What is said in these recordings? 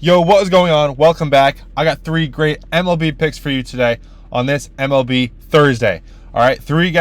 Yo, what is going on? Welcome back. I got 3 great MLB picks for you today on this MLB Thursday. All right, 3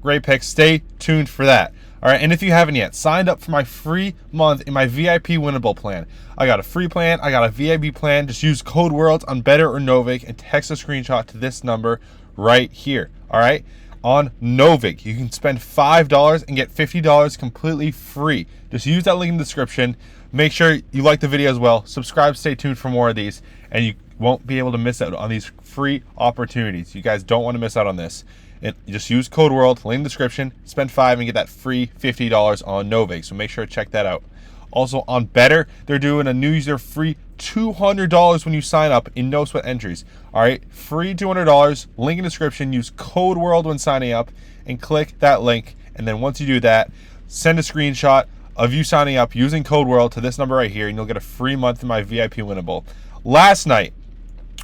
great picks. Stay tuned for that. All right, and if you haven't yet, signed up for my free month in my VIP WINIBLE plan. I got a free plan. I got a VIP plan. Just use code WORLDS on Betr or Novig and text a screenshot to this number right here. All right, on Novig, you can spend $5 and get $50 completely free. Just use that link in the description. Make sure you like the video as well. Subscribe, stay tuned for more of these, and you won't be able to miss out on these free opportunities. You guys don't want to miss out on this. And just use code WORLD, link in the description, spend $5 and get that free $50 on Novig. So make sure to check that out. Also on Betr, they're doing a new user free $200 when you sign up in no sweat entries. All right, free $200, link in the description, use code WORLD when signing up and click that link. And then once you do that, send a screenshot of you signing up using code WORLD to this number right here, and you'll get a free month in my VIP WINIBLE. Last night,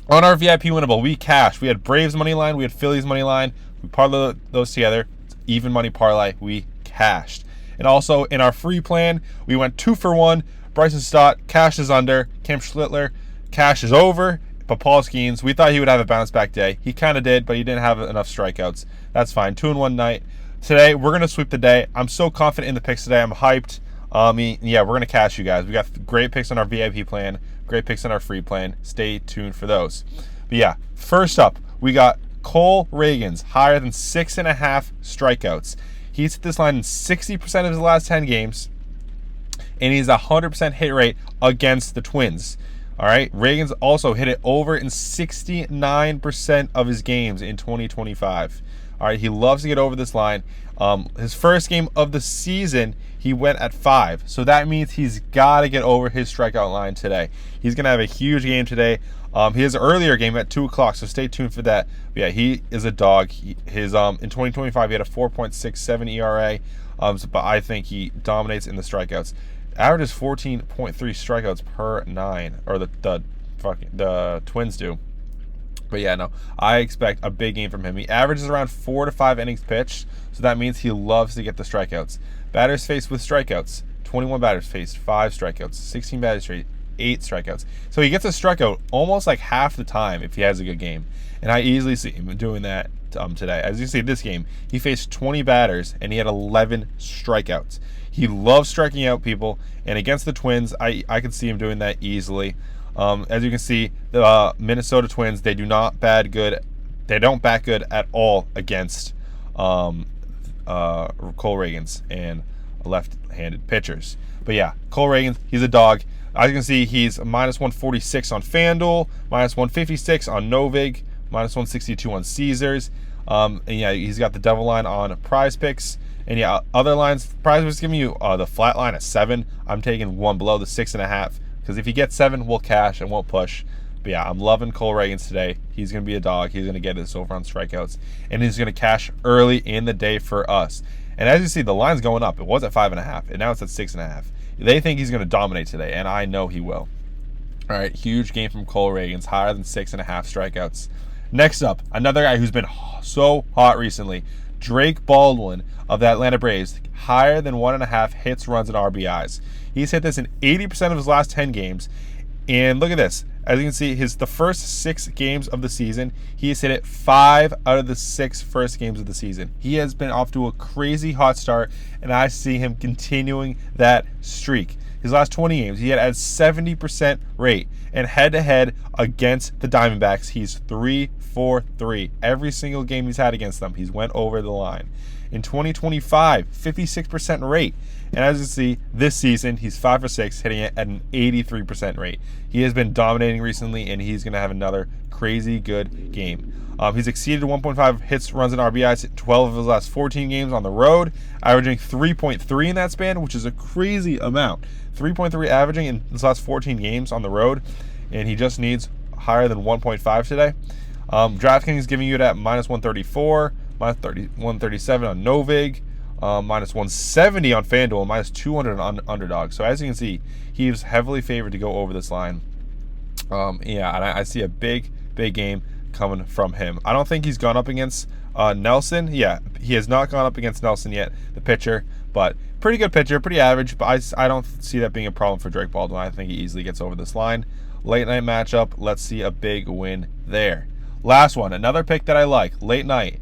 on our VIP WINIBLE, we cashed. We had Braves money line, we had Phillies money line. We parlayed those together. It's even money parlay. We cashed. And also in our free plan, we went 2 for 1. Bryson Stott, cash is under. Cam Schlittler, cash is over. But Paul Skeens, we thought he would have a bounce back day. He kind of did, but he didn't have enough strikeouts. That's fine. 2 in 1 night. Today, we're going to sweep the day. I'm so confident in the picks today. I'm hyped. Yeah, we're going to cash, you guys. We got great picks on our VIP plan, great picks on our free plan. Stay tuned for those. But yeah, first up, we got Cole Ragans, higher than 6.5 strikeouts. He's hit this line in 60% of his last 10 games, and he's a 100% hit rate against the Twins. All right, Ragans also hit it over in 69% of his games in 2025. All right, he loves to get over this line. His first game of the season, he went at 5. So that means he's got to get over his strikeout line today. He's going to have a huge game today. He has an earlier game at 2 o'clock, so stay tuned for that. But yeah, he is a dog. In 2025, he had a 4.67 ERA, but I think he dominates in the strikeouts. Averages 14.3 strikeouts per 9, or the Twins do. But yeah, no, I expect a big game from him. He averages around 4 to 5 innings pitched, so that means he loves to get the strikeouts. Batters faced with strikeouts, 21 batters faced, 5 strikeouts, 16 batters faced, 8 strikeouts. So he gets a strikeout almost like half the time if he has a good game. And I easily see him doing that today. As you see this game, he faced 20 batters and he had 11 strikeouts. He loves striking out people, and against the Twins, I can see him doing that easily. As you can see, the Minnesota Twins, they don't bat good at all against Cole Ragans and left-handed pitchers. But yeah, Cole Ragans, he's a dog. As you can see, he's -146 on FanDuel, -156 on Novig, -162 on Caesars. And yeah, he's got the double line on Prizepicks. And yeah, other lines, Prizepicks giving you the flat line at 7. I'm taking one below the 6.5. Because if he gets 7, we'll cash and won't push. But yeah, I'm loving Cole Ragans today. He's going to be a dog. He's going to get this over on strikeouts. And he's going to cash early in the day for us. And as you see, the line's going up. It was at 5.5, and now it's at 6.5. They think he's going to dominate today, and I know he will. All right, huge game from Cole Ragans, higher than 6.5 strikeouts. Next up, another guy who's been so hot recently, Drake Baldwin of the Atlanta Braves, higher than 1.5 hits, runs, and RBIs. He's hit this in 80% of his last 10 games. And look at this. As you can see, the first 6 games of the season, he has hit it 5 out of the 6 first games of the season. He has been off to a crazy hot start, and I see him continuing that streak. His last 20 games, he had a 70% rate. And head-to-head against the Diamondbacks, he's 3-for-3. Every single game he's had against them, he's went over the line. In 2025, 56% rate. And as you see, this season, he's 5 for 6, hitting it at an 83% rate. He has been dominating recently, and he's going to have another crazy good game. He's exceeded 1.5 hits, runs, and RBIs in 12 of his last 14 games on the road, averaging 3.3 in that span, which is a crazy amount. 3.3 averaging in his last 14 games on the road, and he just needs higher than 1.5 today. DraftKings is giving you it at -134, -137 on Novig, -170 on FanDuel, -200 on Underdog. So as you can see, he's heavily favored to go over this line. Yeah, and I see a big game coming from him. I don't think he's gone up against Nelson. Yeah, he has not gone up against Nelson yet, the pitcher. But pretty good pitcher, pretty average, but I don't see that being a problem for Drake Baldwin. I think he easily gets over this line. Late night matchup, let's see a big win there. Last one, another pick that I like, late night.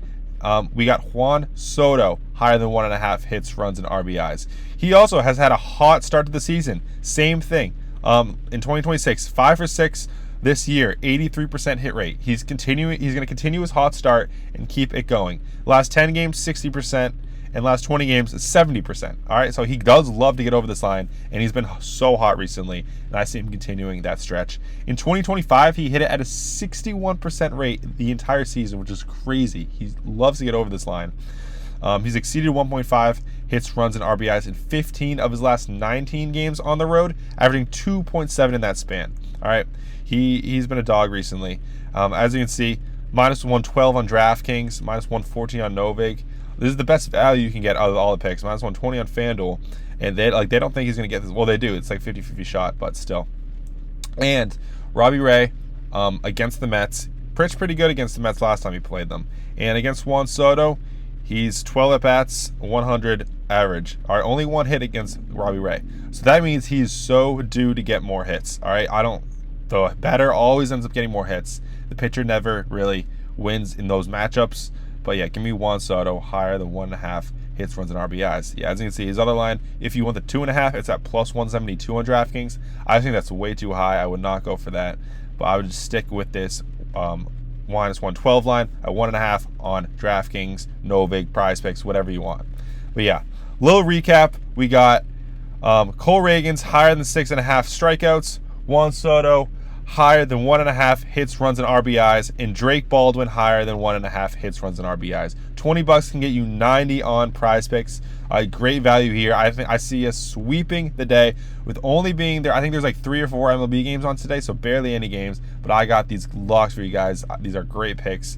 We got Juan Soto, higher than 1.5 hits, runs, and RBIs. He also has had a hot start to the season. Same thing. In 2026, 5 for 6 this year, 83% hit rate. He's going to continue his hot start and keep it going. Last 10 games, 60%. And last 20 games, 70%. All right, so he does love to get over this line, and he's been so hot recently, and I see him continuing that stretch. In 2025, he hit it at a 61% rate the entire season, which is crazy. He loves to get over this line. He's exceeded 1.5 hits, runs, and RBIs in 15 of his last 19 games on the road, averaging 2.7 in that span. All right, he's been a dog recently. As you can see, minus 112 on DraftKings, minus 114 on Novig. This is the best value you can get out of all the picks. Minus 120 on FanDuel. And they don't think he's going to get this. Well, they do. It's like 50-50 shot, but still. And Robbie Ray against the Mets. Pitched pretty good against the Mets last time he played them. And against Juan Soto, he's 12 at-bats, 100 average. All right, only one hit against Robbie Ray. So that means he's so due to get more hits. All right, the batter always ends up getting more hits. The pitcher never really wins in those matchups. But yeah, give me Juan Soto higher than 1.5 hits, runs, and RBIs. Yeah, as you can see, his other line, if you want the 2.5, it's at plus 172 on DraftKings. I think that's way too high. I would not go for that. But I would just stick with this minus 112 line at 1.5 on DraftKings, Novig, Prizepicks, whatever you want. But yeah, little recap. We got Cole Reagans higher than 6.5 strikeouts. Juan Soto higher than 1.5 hits, runs, and RBIs, and Drake Baldwin higher than 1.5 hits, runs, and RBIs. $20 can get you 90 on PrizePicks. Great value here. I think I see us sweeping the day with only being there. I think there's like 3 or 4 MLB games on today, so barely any games. But I got these locks for you guys. These are great picks.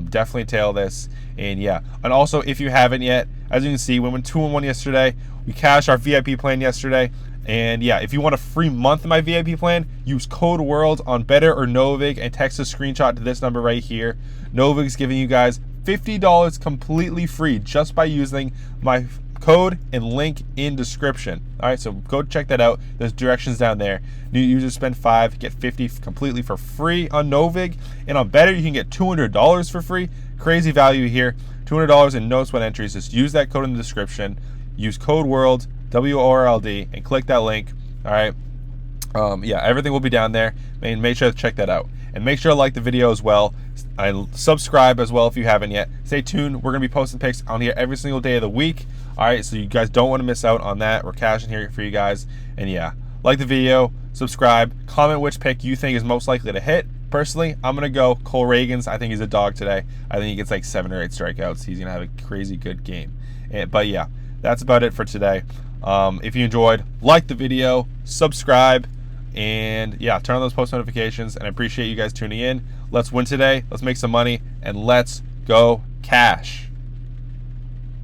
Definitely tail this. And yeah, and also if you haven't yet, as you can see, we went 2-1 yesterday. We cashed our VIP plan yesterday. And yeah, if you want a free month of my VIP plan, use code WORLD on Betr or Novig and text a screenshot to this number right here. Novig's giving you guys $50 completely free just by using my code and link in description. All right, so go check that out. There's directions down there. New users spend $5, get $50 completely for free on Novig. And on Betr, you can get $200 for free. Crazy value here. $200 in no sweat entries. Just use that code in the description. Use code WORLD. WORLD, and click that link. All right, yeah, everything will be down there, and make sure to check that out, and make sure to like the video as well, and subscribe as well if you haven't yet. Stay tuned. We're gonna be posting picks on here every single day of the week. All right, so you guys don't want to miss out on that. We're cashing here for you guys. And yeah, like the video, subscribe, comment which pick you think is most likely to hit. Personally, I'm gonna go Cole Reagans. I think he's a dog today. I think he gets like 7 or 8 strikeouts. He's gonna have a crazy good game. But yeah, that's about it for today. If you enjoyed, like the video, subscribe, and yeah, turn on those post notifications. And I appreciate you guys tuning in. Let's win today. Let's make some money, and let's go cash.